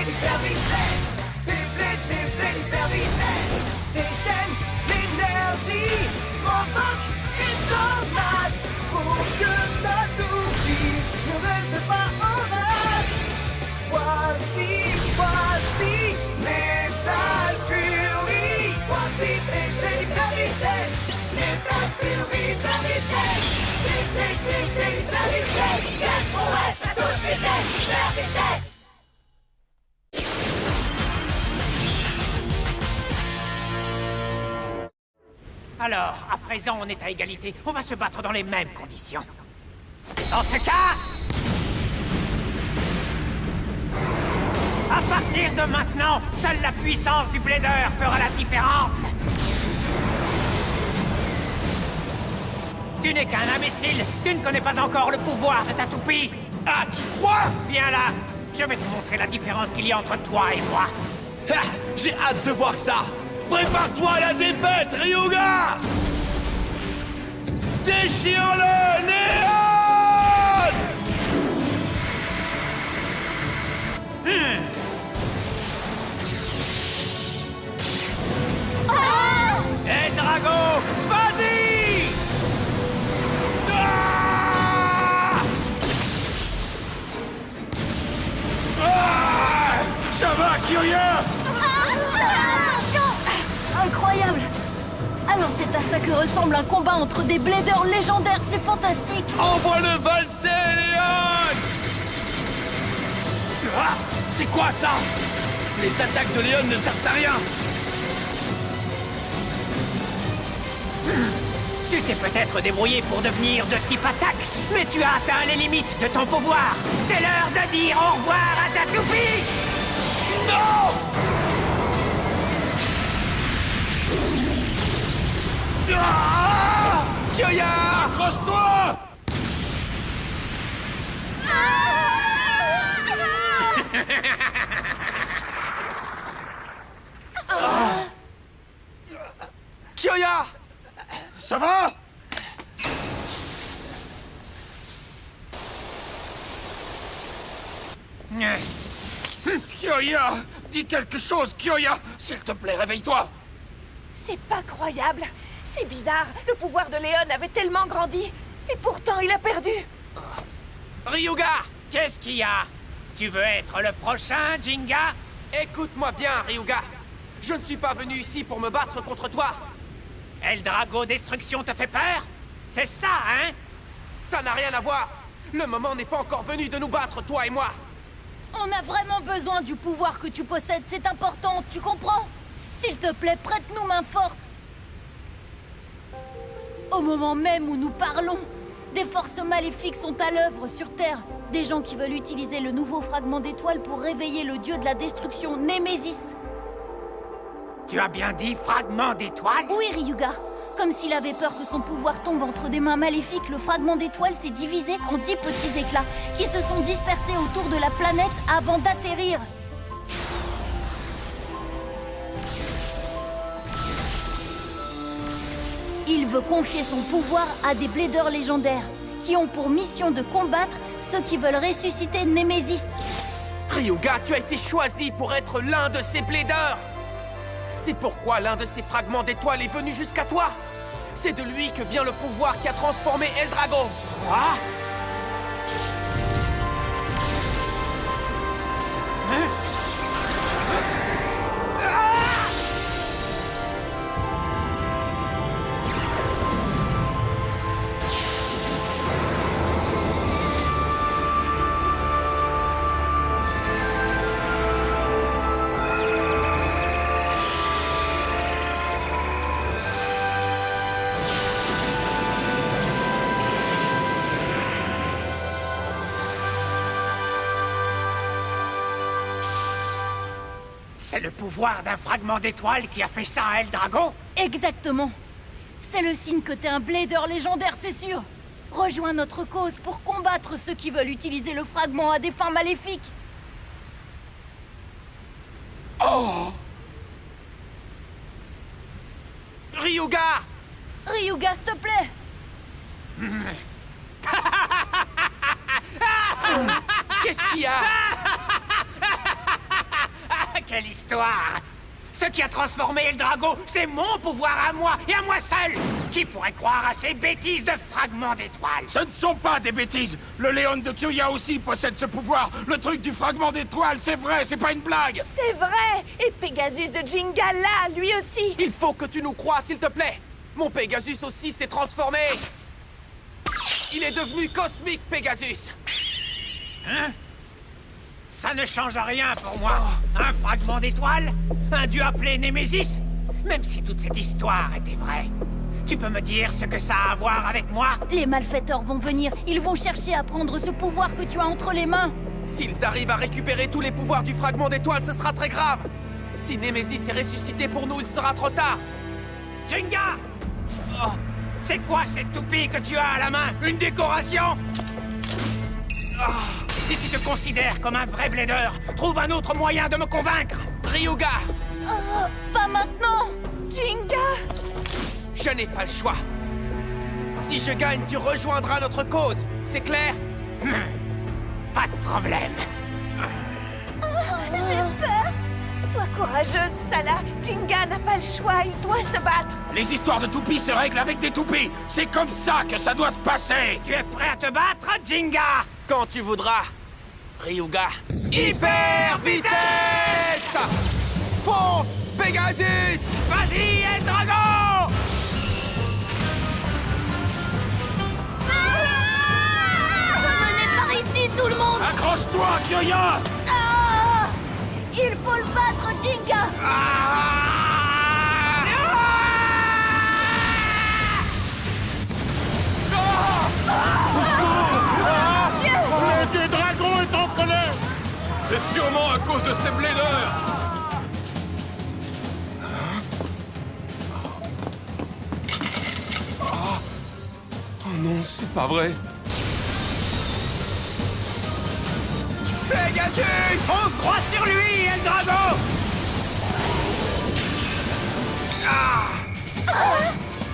hyper vitesse. Hyper vitesse. Déchaîne l'énergie. Provoque une tornade. Pour que ta toupie ne reste pas en rade. Voici Metal Fury. Voici hyper vitesse. Metal Fury hyper vitesse. Hyper vitesse. Quelle prouesse à toute vitesse. Hyper vitesse. Alors, à présent, on est à égalité. On va se battre dans les mêmes conditions. Dans ce cas... à partir de maintenant, seule la puissance du Blader fera la différence. Tu n'es qu'un imbécile. Tu ne connais pas encore le pouvoir de ta toupie. Ah, tu crois? Viens là. Je vais te montrer la différence qu'il y a entre toi et moi. Ah, j'ai hâte de voir ça. Prépare-toi à la défaite, Ryuga! Déchire-le, Léon! Hé, Drago, vas-y! Ah! Ah! Ça va, Kyoya? Incroyable! Alors c'est à ça que ressemble un combat entre des bladers légendaires, c'est fantastique! Envoie-le valser, Léon! Ah! C'est quoi ça? Les attaques de Léon ne servent à rien! Tu t'es peut-être débrouillé pour devenir de type attaque, mais tu as atteint les limites de ton pouvoir. C'est l'heure de dire au revoir à ta toupie! Non! Ah! Kyoya! Accroche-toi! Kyoya! Ça va? Kyoya! Dis quelque chose, Kyoya! S'il te plaît, réveille-toi! C'est pas croyable. C'est bizarre. Le pouvoir de Léon avait tellement grandi. Et pourtant, il a perdu. Ryuga! Qu'est-ce qu'il y a? Tu veux être le prochain, Jinga? Écoute-moi bien, Ryuga. Je ne suis pas venu ici pour me battre contre toi. Eldrago Destruction te fait peur? C'est ça, hein? Ça n'a rien à voir. Le moment n'est pas encore venu de nous battre, toi et moi. On a vraiment besoin du pouvoir que tu possèdes, c'est important, tu comprends? S'il te plaît, prête-nous main forte. Au moment même où nous parlons, des forces maléfiques sont à l'œuvre sur Terre. Des gens qui veulent utiliser le nouveau fragment d'étoile pour réveiller le dieu de la destruction, Némésis. Tu as bien dit fragment d'étoile? Oui, Ryuga. Comme s'il avait peur que son pouvoir tombe entre des mains maléfiques, le fragment d'étoile s'est divisé en 10 petits éclats qui se sont dispersés autour de la planète avant d'atterrir. Il veut confier son pouvoir à des bladers légendaires qui ont pour mission de combattre ceux qui veulent ressusciter Némésis. Ryuga, tu as été choisi pour être l'un de ces bladers. C'est pourquoi l'un de ces fragments d'étoile est venu jusqu'à toi. C'est de lui que vient le pouvoir qui a transformé Eldrago. Quoi? Hein? C'est le pouvoir d'un fragment d'étoile qui a fait ça à Eldrago? Exactement. C'est le signe que t'es un blader légendaire, c'est sûr. Rejoins notre cause pour combattre ceux qui veulent utiliser le fragment à des fins maléfiques. Oh! Ryuga! Ryuga, s'il te plaît. Qu'est-ce qu'il y a? Quelle histoire! Ce qui a transformé Eldrago, c'est mon pouvoir à moi et à moi seul! Qui pourrait croire à ces bêtises de fragments d'étoiles? Ce ne sont pas des bêtises. Le Léon de Kyoya aussi possède ce pouvoir. Le truc du fragment d'étoile, c'est vrai, c'est pas une blague. C'est vrai! Et Pegasus de Jinga, là, lui aussi! Il faut que tu nous crois, s'il te plaît. Mon Pegasus aussi s'est transformé. Il est devenu Cosmic Pegasus. Hein? Ça ne change rien pour moi. Un fragment d'étoile? Un dieu appelé Némésis? Même si toute cette histoire était vraie, tu peux me dire ce que ça a à voir avec moi? Les malfaiteurs vont venir. Ils vont chercher à prendre ce pouvoir que tu as entre les mains. S'ils arrivent à récupérer tous les pouvoirs du fragment d'étoile, ce sera très grave. Si Némésis est ressuscité pour nous, il sera trop tard. Jinga! Oh, c'est quoi cette toupie que tu as à la main? Une décoration? Si tu te considères comme un vrai blader, trouve un autre moyen de me convaincre! Ryuga, Pas maintenant. Jinga! je n'ai pas le choix. Si je gagne, tu rejoindras notre cause. C'est clair? Pas de problème. J'ai peur! Sois courageuse, Sala. Jinga n'a pas le choix, il doit se battre. Les histoires de toupies se règlent avec des toupies. C'est comme ça que ça doit se passer. Tu es prêt à te battre, Jinga? Quand tu voudras. Ryuga. Hyper vitesse! Fonce, Pegasus! Vas-y, Eldrago! Venez par ici, tout le monde. Accroche-toi, Kyoya. Ah, il faut le battre, Jinga. Le dieu dragon est en colère. C'est sûrement à cause de ces bladers! Oh non, c'est pas vrai. Pegasus! Fonce droit sur lui, Eldrago!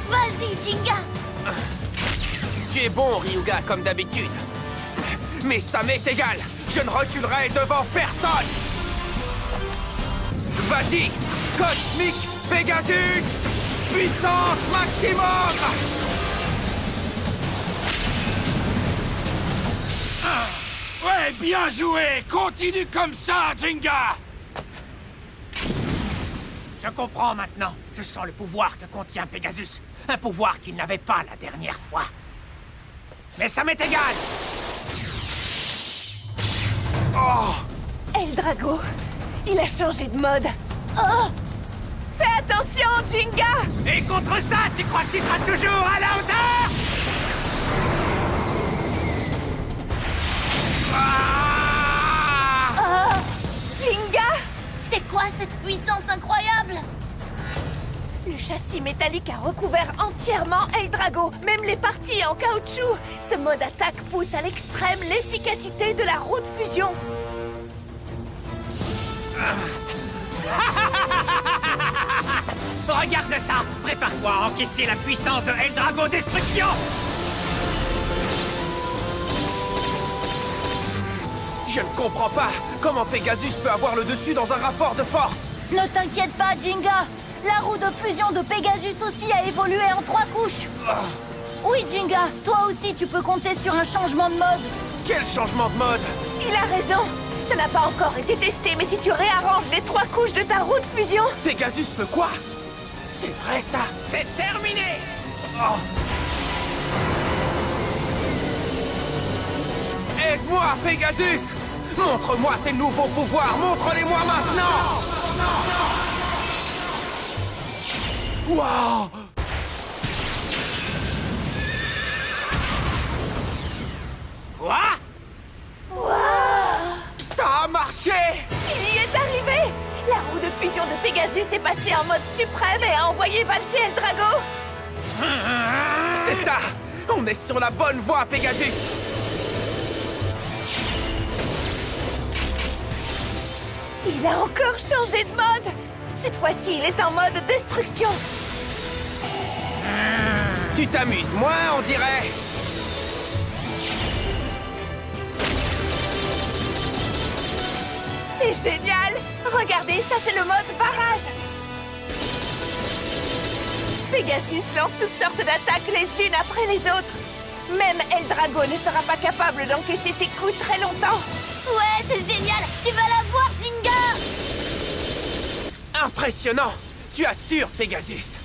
Vas-y, Jinga. Tu es bon, Ryuga, comme d'habitude. Mais ça m'est égal. Je ne reculerai devant personne. Vas-y, Cosmic Pegasus! Puissance maximum! Ouais, bien joué. Continue comme ça, Jinga. Je comprends maintenant. Je sens le pouvoir que contient Pegasus. Un pouvoir qu'il n'avait pas la dernière fois. Mais ça m'est égal. Eldrago, il a changé de mode. Oh! Fais attention, Jinga! Et contre ça, tu crois qu'il sera toujours à la hauteur? Jinga! C'est quoi cette puissance incroyable? Le châssis métallique a recouvert entièrement Eldrago, même les parties en caoutchouc. Ce mode attaque pousse à l'extrême l'efficacité de la roue de fusion. Regarde ça. Prépare-toi à encaisser la puissance de Eldrago Destruction. Je ne comprends pas comment Pegasus peut avoir le dessus dans un rapport de force. Ne t'inquiète pas, Jinga. La roue de fusion de Pegasus aussi a évolué en 3 couches. Oui, Jinga, toi aussi tu peux compter sur un changement de mode. Quel changement de mode! Il a raison. Ça n'a pas encore été testé, mais si tu réarranges les 3 couches de ta roue de fusion... Pegasus peut quoi? C'est vrai ça! C'est terminé. Aide-moi, Pegasus! Montre-moi tes nouveaux pouvoirs! Montre-les-moi maintenant! Waouh! Quoi? Ça a marché! Il y est arrivé! La roue de fusion de Pegasus est passée en mode suprême et a envoyé valser Eldrago! C'est ça! On est sur la bonne voie, Pegasus! Il a encore changé de mode! Cette fois-ci, il est en mode destruction! Tu t'amuses moins, on dirait! C'est génial! Regardez, ça c'est le mode barrage! Pegasus lance toutes sortes d'attaques les unes après les autres. Même Eldrago ne sera pas capable d'encaisser ses coups très longtemps. Ouais, c'est génial! Tu vas la voir, Jinga! Impressionnant! Tu assures, Pegasus!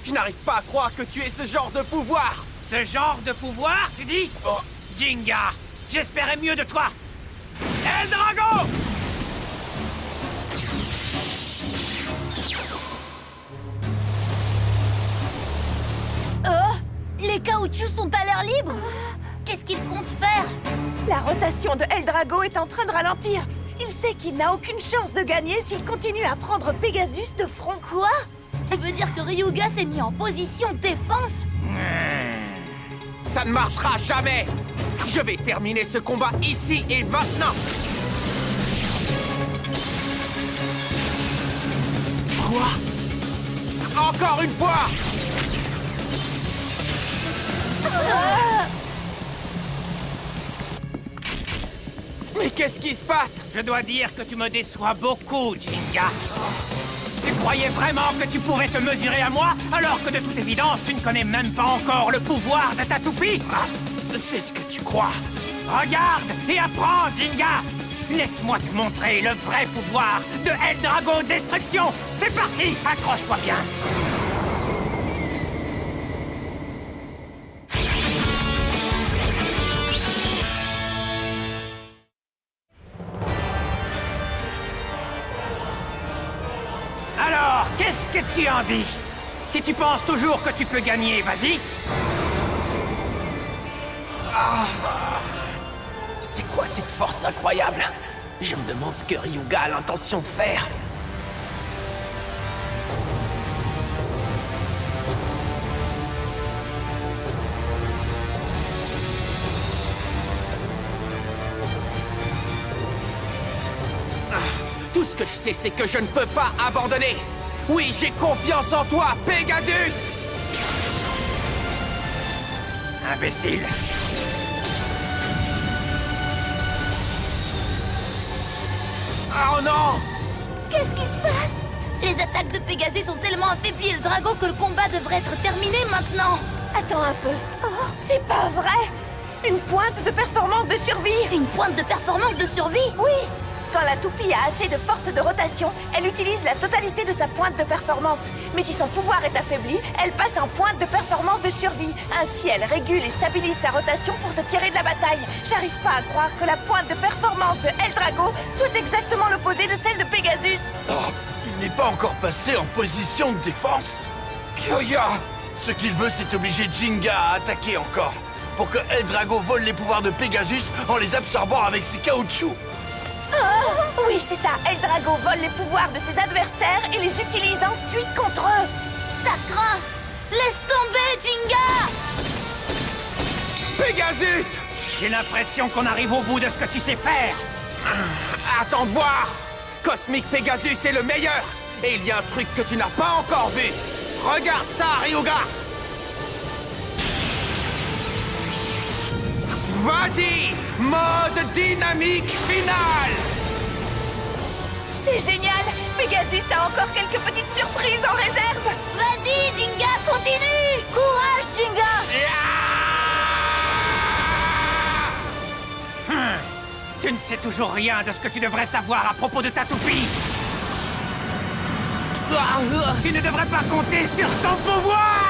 Je n'arrive pas à croire que tu aies ce genre de pouvoir! Ce genre de pouvoir, tu dis? Oh. Jinga, j'espérais mieux de toi. Eldrago! Les caoutchoucs sont à l'air libre! Qu'est-ce qu'ils comptent faire? La rotation de Eldrago est en train de ralentir. Il sait qu'il n'a aucune chance de gagner s'il continue à prendre Pegasus de front. Quoi? Tu veux dire que Ryuga s'est mis en position de défense? Ça ne marchera jamais! Je vais terminer ce combat ici et maintenant! Quoi? Encore une fois! Mais qu'est-ce qui se passe? Je dois dire que tu me déçois beaucoup, Jinga. Tu croyais vraiment que tu pouvais te mesurer à moi, alors que de toute évidence, tu ne connais même pas encore le pouvoir de ta toupie? C'est ce que tu crois. Regarde et apprends, Jinga! Laisse-moi te montrer le vrai pouvoir de Eldrago Destruction! C'est parti! Accroche-toi bien! Alors, qu'est-ce que tu en dis? Si tu penses toujours que tu peux gagner, vas-y! C'est quoi cette force incroyable? Je me demande ce que Ryuga a l'intention de faire. Tout ce que je sais, c'est que je ne peux pas abandonner. Oui, j'ai confiance en toi, Pegasus! Imbécile! Oh non! Qu'est-ce qui se passe? Les attaques de Pegasus ont tellement affaibli le dragon que le combat devrait être terminé maintenant. Attends un peu. C'est pas vrai! Une pointe de performance de survie! Une pointe de performance de survie? Oui! Quand la toupie a assez de force de rotation, elle utilise la totalité de sa pointe de performance. Mais si son pouvoir est affaibli, elle passe en pointe de performance de survie. Ainsi, elle régule et stabilise sa rotation pour se tirer de la bataille. J'arrive pas à croire que la pointe de performance de Eldrago soit exactement l'opposé de celle de Pegasus. Oh, il n'est pas encore passé en position de défense. Kyoya! Ce qu'il veut, c'est obliger Jinga à attaquer encore, pour que Eldrago vole les pouvoirs de Pegasus en les absorbant avec ses caoutchoucs. Oui, c'est ça. Eldrago vole les pouvoirs de ses adversaires et les utilise ensuite contre eux. Ça craint! Laisse tomber, Jinga! Pegasus! J'ai l'impression qu'on arrive au bout de ce que tu sais faire! Attends de voir! Cosmic Pegasus est le meilleur! Et il y a un truc que tu n'as pas encore vu! Regarde ça, Ryuga! Vas-y! Mode dynamique finale! C'est génial! Pegasus a encore quelques petites surprises en réserve! Vas-y, Jinga, continue! Courage, Jinga! Tu ne sais toujours rien de ce que tu devrais savoir à propos de ta toupie! Tu ne devrais pas compter sur son pouvoir!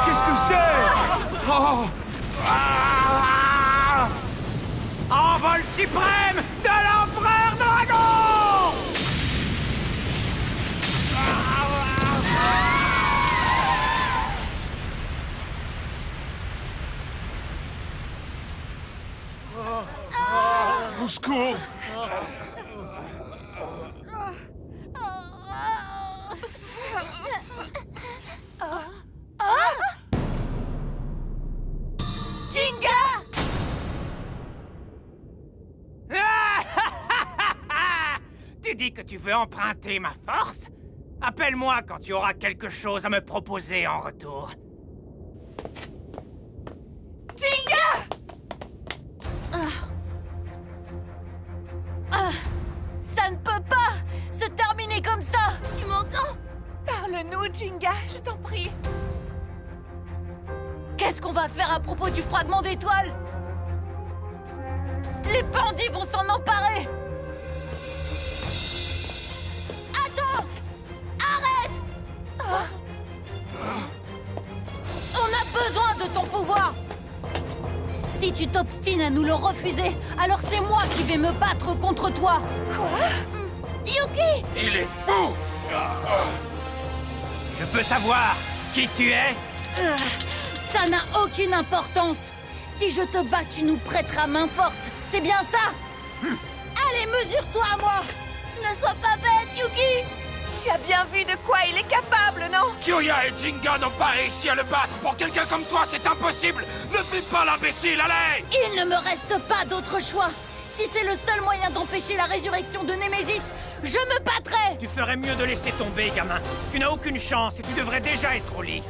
Qu'est-ce que c'est? Oh! Envol suprême de l'Empereur Dragon! Au secours! Jinga! Tu dis que tu veux emprunter ma force? Appelle-moi quand tu auras quelque chose à me proposer en retour. Jinga! Ça ne peut pas se terminer comme ça. Tu m'entends? Parle-nous, Jinga, je t'en prie. Qu'est-ce qu'on va faire à propos du fragment d'étoile? Les bandits vont s'en emparer. Attends! Arrête! On a besoin de ton pouvoir. Si tu t'obstines à nous le refuser, alors c'est moi qui vais me battre contre toi. Quoi? Yuki! Il est fou! Je peux savoir qui tu es? Ça n'a aucune importance. Si je te bats, tu nous prêteras main forte. C'est bien ça? Allez, mesure-toi à moi. Ne sois pas bête, Yuki. Tu as bien vu de quoi il est capable, non? Kyoya et Jinga n'ont pas réussi à le battre. Pour quelqu'un comme toi, c'est impossible. Ne fais pas l'imbécile, allez! Il ne me reste pas d'autre choix. Si c'est le seul moyen d'empêcher la résurrection de Némésis, je me battrai. Tu ferais mieux de laisser tomber, gamin. Tu n'as aucune chance et tu devrais déjà être au lit.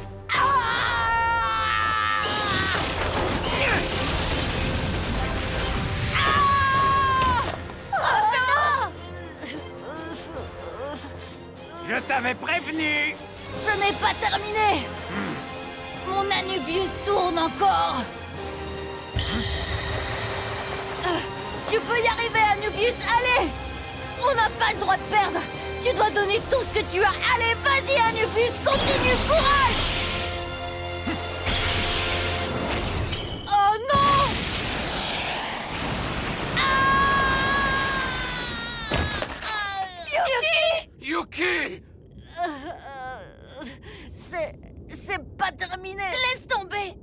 Je t'avais prévenu. Ce n'est pas terminé. Mon Anubius tourne encore. Tu peux y arriver, Anubius, allez. On n'a pas le droit de perdre. Tu dois donner tout ce que tu as. Allez, vas-y, Anubius, continue, courage. Oh non. Yuki! C'est pas terminé. Laisse tomber.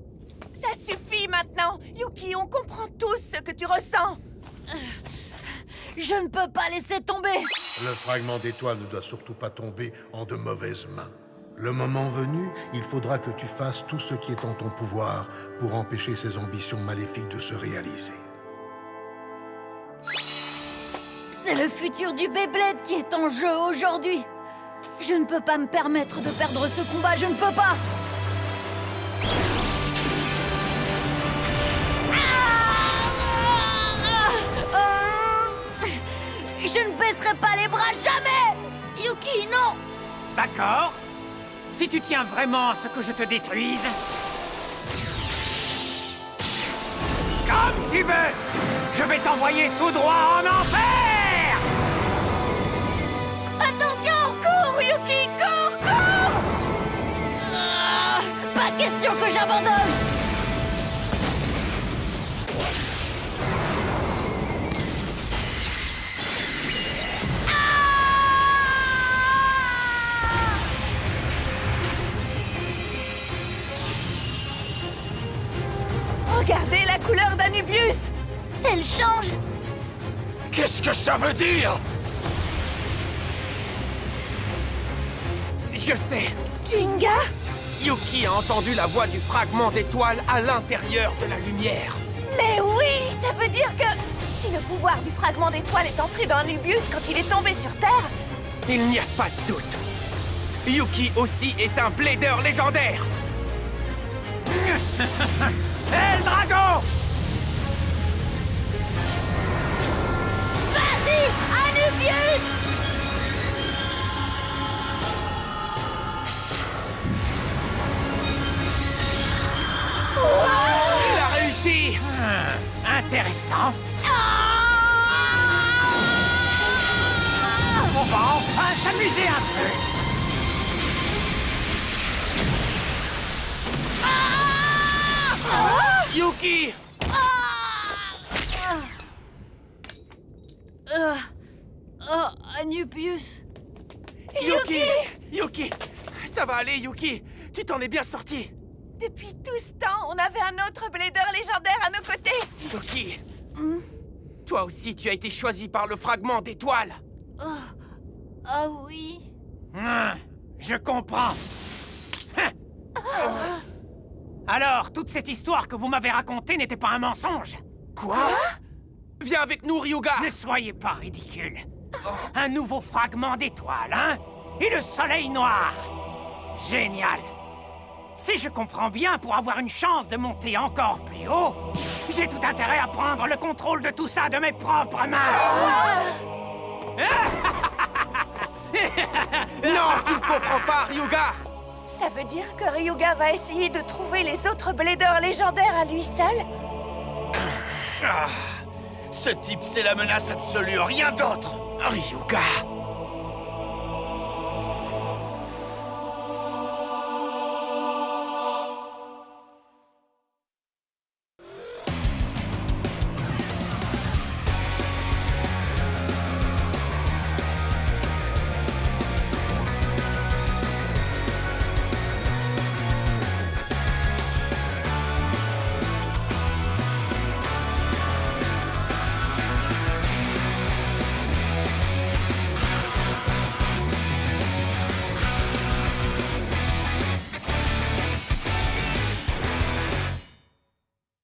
Ça suffit maintenant. Yuki, on comprend tous ce que tu ressens. Je ne peux pas laisser tomber. Le fragment d'étoile ne doit surtout pas tomber en de mauvaises mains. Le moment venu, il faudra que tu fasses tout ce qui est en ton pouvoir pour empêcher ces ambitions maléfiques de se réaliser. C'est le futur du Beyblade qui est en jeu aujourd'hui. Je ne peux pas me permettre de perdre ce combat, je ne peux pas. Je ne baisserai pas les bras, jamais. Yuki, non. D'accord. Si tu tiens vraiment à ce que je te détruise... Comme tu veux. Je vais t'envoyer tout droit en enfer. Attention, cours, Yuki, cours, cours. Pas question que j'abandonne. Regardez la couleur d'Anubius! Elle change. Qu'est-ce que ça veut dire? Je sais. Jinga? Yuki a entendu la voix du fragment d'étoile à l'intérieur de la lumière. Mais oui, ça veut dire que si le pouvoir du fragment d'étoile est entré dans Anubius quand il est tombé sur Terre, Il n'y a pas de doute. Yuki aussi est un blader légendaire. Hé, le dragon! Vas-y, Anubius. Il a réussi. Intéressant. On va enfin s'amuser un peu. Yuki! Oh, Anubius. Yuki! Yuki! Ça va aller, Yuki! Tu t'en es bien sorti! depuis tout ce temps, on avait un autre blader légendaire à nos côtés. Yuki! Toi aussi, tu as été choisi par le fragment d'étoile! Ah oui. Je comprends. Alors, toute cette histoire que vous m'avez racontée n'était pas un mensonge? Quoi? Viens avec nous, Ryuga! Ne soyez pas ridicule. Un nouveau fragment d'étoile, hein? Et le soleil noir! Génial! Si je comprends bien, pour avoir une chance de monter encore plus haut, j'ai tout intérêt à prendre le contrôle de tout ça de mes propres mains! Non, tu ne comprends pas, Ryuga! Ça veut dire que Ryuga va essayer de trouver les autres Bladers légendaires à lui seul? Ce type, c'est la menace absolue, rien d'autre. Ryuga!